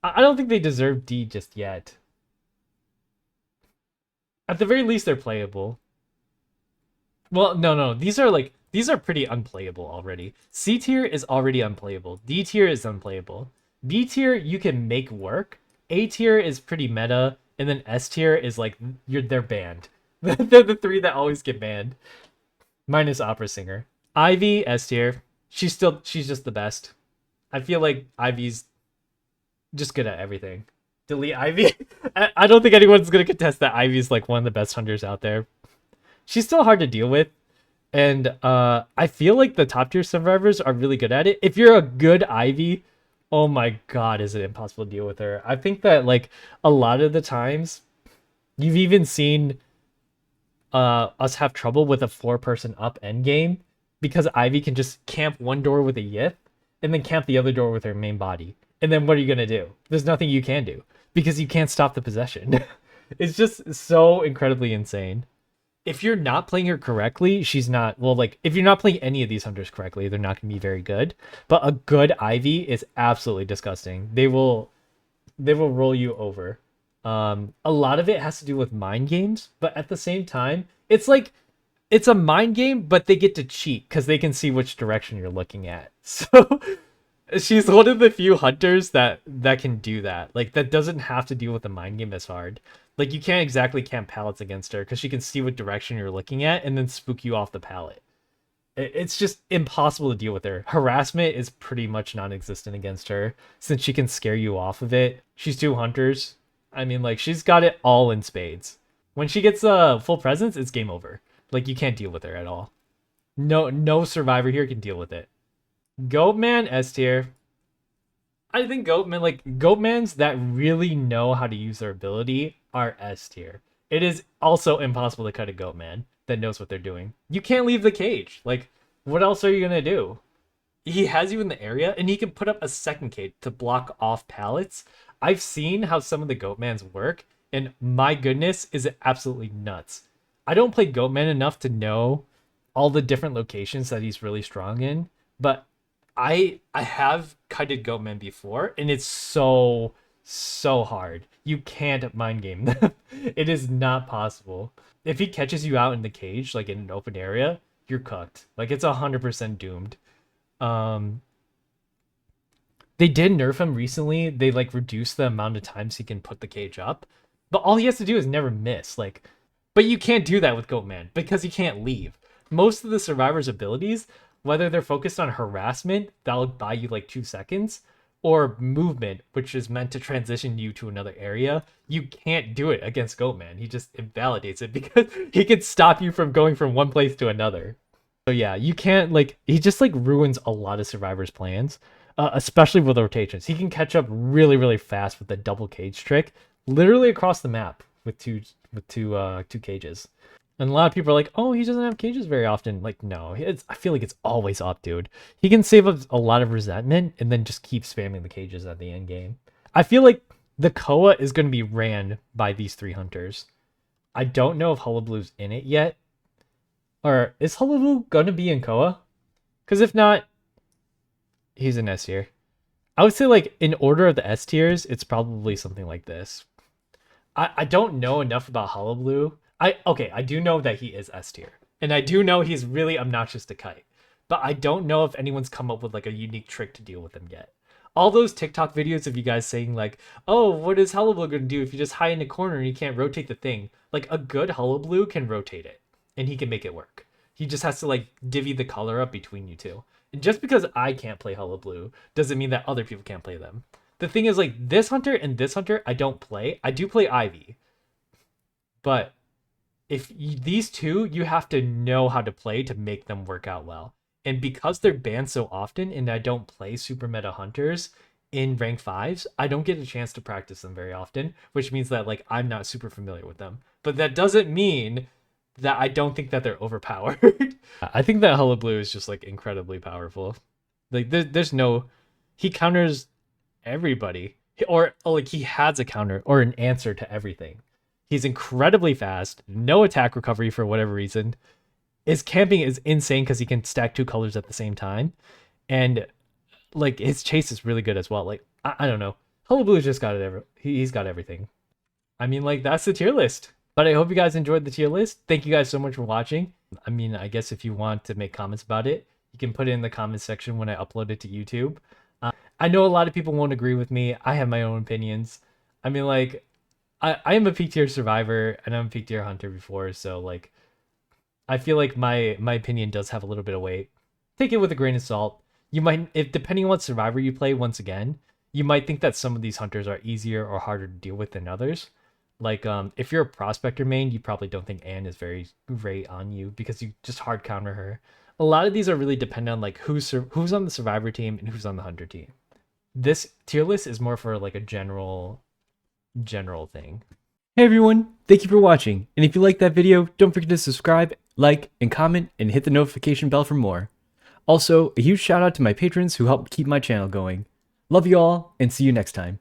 I don't think they deserve D just yet. At the very least, they're playable. Well, no, these are pretty unplayable already. C tier is already unplayable. D tier is unplayable. B tier you can make work. A tier is pretty meta, and then S tier is like they're banned. They're the three that always get banned. Minus Opera Singer. Ivy, S tier. She's just the best. I feel like Ivy's just good at everything. Delete Ivy. I don't think anyone's gonna contest that Ivy's like one of the best hunters out there. She's still hard to deal with. And I feel like the top tier survivors are really good at it. If you're a good Ivy, oh my god, is it impossible to deal with her. I think that like a lot of the times you've even seen us have trouble with a 4-person up endgame because Ivy can just camp one door with a Yith and then camp the other door with her main body. And then what are you going to do? There's nothing you can do because you can't stop the possession. It's just so incredibly insane. If you're not playing her correctly, she's not, well, like, if you're not playing any of these hunters correctly, they're not going to be very good. But a good Ivy is absolutely disgusting. They will roll you over. A lot of it has to do with mind games, but at the same time, it's like, it's a mind game, but they get to cheat because they can see which direction you're looking at. So she's one of the few hunters that can do that. Like, that doesn't have to deal with the mind game as hard. Like, you can't exactly camp pallets against her because she can see what direction you're looking at and then spook you off the pallet. It's just impossible to deal with her. Harassment is pretty much non-existent against her since she can scare you off of it. She's 2 hunters. I mean, like, she's got it all in spades. When she gets full presence, it's game over. Like, you can't deal with her at all. No survivor here can deal with it. Goatman, S tier. I think Goatmans that really know how to use their ability are S tier. It is also impossible to cut a Goatman that knows what they're doing. You can't leave the cage. Like, what else are you gonna do? He has you in the area, and he can put up a second cage to block off pallets. I've seen how some of the Goatmans work, and my goodness, is it absolutely nuts. I don't play Goatman enough to know all the different locations that he's really strong in, but I have kited Goatman before, and it's so hard. You can't mind game them. It is not possible. If he catches you out in the cage, like in an open area, you're cooked. Like, it's 100% doomed. They did nerf him recently. They like reduced the amount of times he can put the cage up, but all he has to do is never miss. Like, but you can't do that with Goatman because he can't leave. Most of the survivor's abilities, whether they're focused on harassment, that'll buy you like 2 seconds, or movement, which is meant to transition you to another area, you can't do it against Goatman. He just invalidates it because he can stop you from going from one place to another. So yeah, you can't, like, he just like ruins a lot of survivors' plans, especially with rotations. He can catch up really fast with the double cage trick, literally across the map with two cages. And a lot of people are like, oh, he doesn't have cages very often. Like, no, I feel like it's always up, dude. He can save up a lot of resentment and then just keep spamming the cages at the end game. I feel like the Koa is going to be ran by these 3 hunters. I don't know if Hullaballoo's in it yet. Or is Hullaballoo going to be in Koa? Because if not, he's in S tier. I would say, like, in order of the S tiers, it's probably something like this. I don't know enough about Hullaballoo. I do know that he is S tier, and I do know he's really obnoxious to kite, but I don't know if anyone's come up with like a unique trick to deal with him yet. All those TikTok videos of you guys saying like, oh, what is Hullaballoo gonna do if you just hide in a corner and you can't rotate the thing? Like, a good Hullaballoo can rotate it, and he can make it work. He just has to like divvy the color up between you two. And just because I can't play Hullaballoo doesn't mean that other people can't play them. The thing is, like, this hunter and this hunter I don't play. I do play Ivy, but these two, you have to know how to play to make them work out well. And because they're banned so often and I don't play super meta hunters in rank 5s, I don't get a chance to practice them very often, which means that like I'm not super familiar with them. But that doesn't mean that I don't think that they're overpowered. I think that Hullaballoo is just like incredibly powerful. Like there's no, he counters everybody, or like he has a counter or an answer to everything. He's incredibly fast, no attack recovery for whatever reason. His camping is insane because he can stack 2 colors at the same time. And like his chase is really good as well. Like, I don't know. Hullaballoo's just got it. He's got everything. I mean, like, that's the tier list. But I hope you guys enjoyed the tier list. Thank you guys so much for watching. I mean, I guess if you want to make comments about it, you can put it in the comments section when I upload it to YouTube. I know a lot of people won't agree with me. I have my own opinions. I mean, like, I am a peak tier survivor and I'm a peak tier hunter before, so like I feel like my opinion does have a little bit of weight. Take it with a grain of salt. You might, if depending on what survivor you play, once again, you might think that some of these hunters are easier or harder to deal with than others. Like if you're a prospector main, you probably don't think Anne is very great on you because you just hard counter her. A lot of these are really dependent on like who's on the survivor team and who's on the hunter team. This tier list is more for like a general thing. Hey everyone, thank you for watching, and if you liked that video, don't forget to subscribe, like, and comment, and hit the notification bell for more. Also, a huge shout out to my patrons who help keep my channel going. Love you all, and see you next time.